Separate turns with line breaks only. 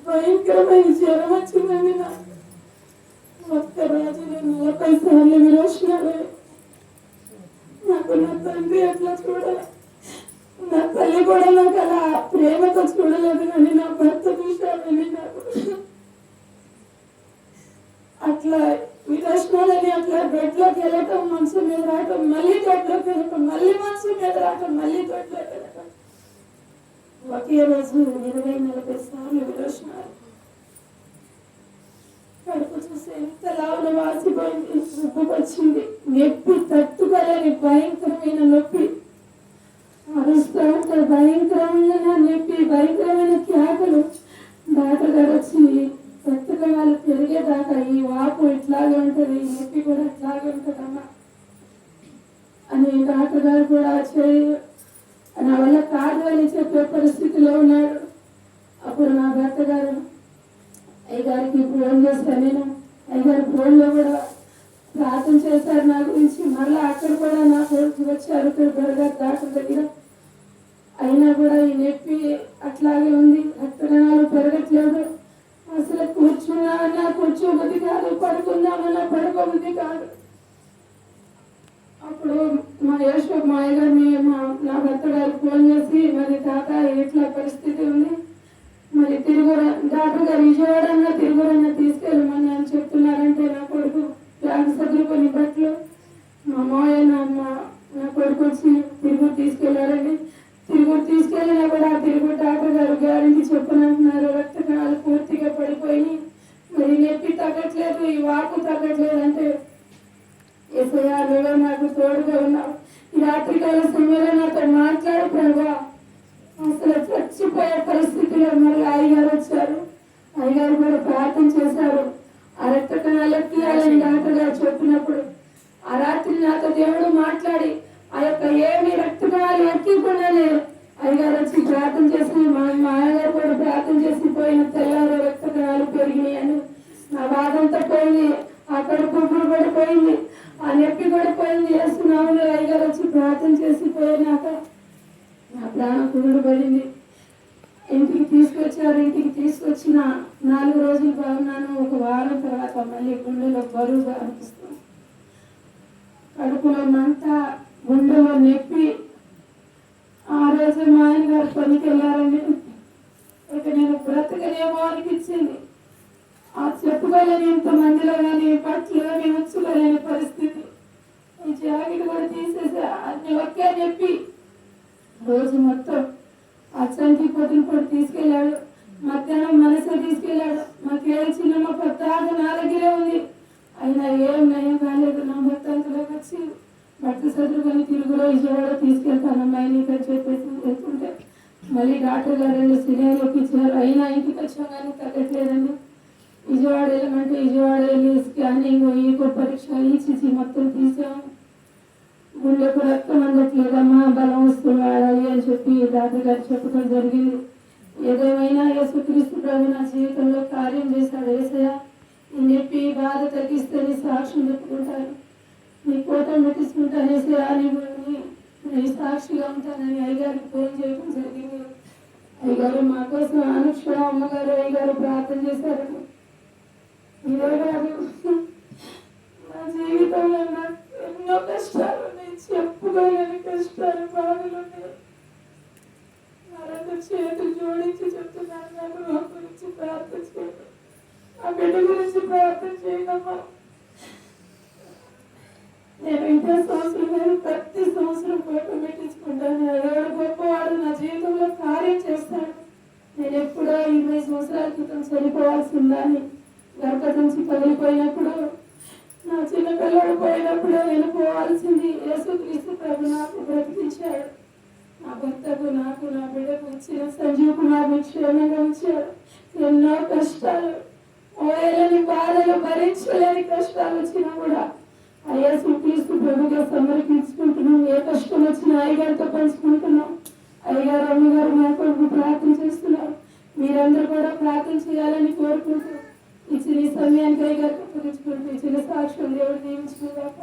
భయంకరమైన జ్వరం వచ్చిందండి. నాకు ఒక్క రోజులో 40 సార్లు విరోచనాలు. నాకు నా తండ్రి అట్లా చూడాలి, నా తల్లి కూడా నాకు అలా ప్రేమతో చూడలేదు. కానీ నా భర్త చూశానండి. నాకు అట్లా విరోచనాలని అట్లా బెడ్లోకి వెళ్ళటం, మనసు మీద రావటం, మళ్ళీ దొడ్లోకి వెళ్ళటం, మళ్ళీ మనసు మీద రావటం, మళ్ళీ దొడ్లోకి వెళ్ళటం. ఒకే రోజు 20-40 సార్లు విరోచనాలు. కడుపు చూసి ఎంత లావున వాసిపోయింది, ఉబ్బుకొచ్చింది, నొప్పి తట్టుకోలేని భయంకరమైన నొప్పి. అరుస్తూ ఉంటే భయంకరమైన నొప్పి, భయంకరమైన కేకలు. డాక్టర్ గారు వచ్చి రక్తకణాలు పెరిగేదాకా ఈ వాపు ఇట్లాగే ఉంటుంది, ఈ నొప్పి కూడా ఇట్లాగే ఉంటుందమ్మా అని డాక్టర్ గారు కూడా నా వల్ల కాదు అని చెప్పే పరిస్థితిలో ఉన్నాడు. అప్పుడు నా భర్త గారు అయ్యగారికి ఫోన్ చేశాను. నేను అయ్యగారి ఫోన్లో కూడా ప్రార్థన చేశారు నా గురించి. మళ్ళీ అక్కడ కూడా నా కొడుకు వచ్చారు గారు డాక్టర్ దగ్గర. అయినా కూడా ఈ నొప్పి అట్లాగే ఉంది, రక్తకణాలు పెరగట్లేదు. అసలు కూర్చున్నామన్నా కూర్చోబుద్ధి కాదు, పడుకుందామన్నా పడుకోబుద్ధి కాదు. అప్పుడు మా అయ్యగారిని నా భర్త గారికి ఫోన్ చేసి, మరి తాత ఎట్లా పరిస్థితి ఉంది, మరి డాక్టర్ గారు విజయవాడన్నా తిరుగురన్నా తీసుకెళ్ళమని అని చెప్తున్నారంటే నా కొడుకు బ్యాగ్ సదురుకొని బట్టలు మా మాయ నా కొడుకు వచ్చి తిరుగు తీసుకెళ్లారండి. తిరుగు తీసుకెళ్ళినా కూడా తిరుగు డాక్టర్ గారు గ్యారెంటీ చెప్పనంటున్నారు, రక్తకణాలు పూర్తిగా పడిపోయి మరి నొప్పి తగ్గట్లేదు, ఈ వాపు తగ్గట్లేదు. అంటే ఏసయ్యా నువ్వే నాకు తోడుగా ఉన్నావు, ఈ రాత్రికాల సమయంలో నాతో మాట్లాడు ప్రభా. అసలు చచ్చిపోయే పరిస్థితిలో మళ్ళీ అయ్యగారు వచ్చారు. అయ్యగారు కూడా ప్రార్థన చేశారు. ఆ రక్తకణాలు తీయాలని డాక్టర్ గారు చెప్పినప్పుడు ఆ రాత్రి నాతో దేవుడు మాట్లాడి ఆ యొక్క ఏమి రక్తకణాలు ఎక్కిపోయినానే అయ్యగారు వచ్చి ప్రార్థన చేసి మా అయ్యగారు కూడా ప్రార్థన చేసి పోయిన తెల్లారు రక్తకణాలు పెరిగినాయి అని నా బాధంతా పోయింది. అక్కడ కుప్పుడు కూడా పోయింది, ఆ నొప్పి కూడా పోయింది. చేస్తున్నాము అయ్యగారు వచ్చి ప్రార్థన చేసి పోయినాక నా ప్రాణం కుదురుబడింది. ఇంటికి తీసుకొచ్చారు. ఇంటికి తీసుకొచ్చిన 4 రోజులు బాగున్నాను. ఒక వారం తర్వాత మళ్ళీ గుండెలో బరువుగా అనిపిస్తుంది, కడుపులో మంట, గుండెలో నొప్పి. ఆ రోజు మా ఆయన గారు పనికి వెళ్ళారండి. ఇక నేను బ్రతకనేమో అనిపించింది. ఆ చెప్పుకోలేని ఇంతమందిలో కానీ బట్టలు కానీ ఉంచుకోలేని పరిస్థితి. ఈ జాకెట్ కూడా తీసేసా, అన్ని ఒకే నొప్పి. రోజు మొత్తం అచ్చంకి పొద్దున కూడా తీసుకెళ్ళాడు, మధ్యాహ్నం మనసే తీసుకెళ్ళాడు. మాకేం చిన్నమ్మ పెద్దగా నా దగ్గరే ఉంది, అయినా ఏం నయం కాలేదు. నా భర్త అంతలోకి వచ్చి భర్త సదురుకొని తిరుగులో విజయవాడ తీసుకెళ్తాను అమ్మాయి నీకని చెప్పేసి వెళ్తుంటే మళ్ళీ డాక్టర్ గారు 2 సిలిండర్లు ఇచ్చారు. అయినా ఇంటికి వచ్చాం కానీ తగ్గట్లేదండి. విజయవాడ వెళ్ళమంటే విజయవాడ వెళ్ళి స్కానింగ్, ఈకో పరీక్ష, ఈసీసీ మొత్తం తీసాము. గుండెకు రక్తం అందట్లేదమ్మా, బలం వస్తువులు వాడాలి అని చెప్పి డాక్టర్ గారు చెప్పడం జరిగింది. ఏదేమైనా యేసుక్రీస్తు ప్రభు నా జీవితంలో కార్యం చేశాడు. యేసయ్య ఈ నొప్పి బాధ తగ్గిస్తే నీ సాక్ష్యం చెప్పుకుంటాను, నీ కోటం పెట్టించుకుంటాను. యేసయ్య నీ సాక్షిగా ఉంటానని అయ్యగారికి ఫోన్ చేయడం జరిగింది. అయ్యగారు మా కోసం అనుక్షణం అమ్మగారు అయ్యగారు ప్రార్థన చేశారని. ఇదే కాదు, నా జీవితంలో నాకు ఎన్నో కష్టాలు ఉన్నాయి, చెప్పుకోలేని కష్టాలు, బాధలు ఉన్నాయి. మరొక చేతులు జోడించి చెప్తున్నాను, నాకు నా గురించి ప్రార్థన చేయండి, ఆ బిడ్డ గురించి ప్రార్థన చేయమ్మా. నేను ఇంకో సంవత్సరం మీద ప్రతి సంవత్సరం కోటం పెట్టించుకుంటాను. ఎవరు గొప్పవాడు నా జీవితంలో కార్యం చేస్తాడు. నేను ఎప్పుడో 20 సంవత్సరాల క్రితం చనిపోవాల్సిందని గర్భ నుంచి పగిలిపోయినప్పుడు, నా చిన్న పిల్లడు పోయినప్పుడు నేను పోవాల్సింది. యేసుక్రీస్తు ప్రభు నాకు బ్రతికించాడు. నా భర్తకు, నాకు, నా బిడ్డకు ఇచ్చిన సంజీవ్ కుమార్ని క్షేమంగా ఉంచాడు. ఎన్నో కష్టాలు, ఓయలేని బాధలు, భరించలేని కష్టాలు వచ్చినా కూడా ఆ యేసుక్రీస్తు ప్రభుగా సమర్పించుకుంటున్నాం. ఏ కష్టం వచ్చినా అయ్యగారితో పంచుకుంటున్నాం. అయ్యగారు అమ్మగారు మా కొరకు ప్రార్థన చేస్తున్నారు. మీరందరూ కూడా ప్రార్థన చేయాలని కోరుకుంటూ ఇచ్చిన ఈ సమయానికి అయ్యగారికి అప్పగించుకుంటూ ఇచ్చిన సాక్ష్యం దేవుడు దీవించుకుందాక.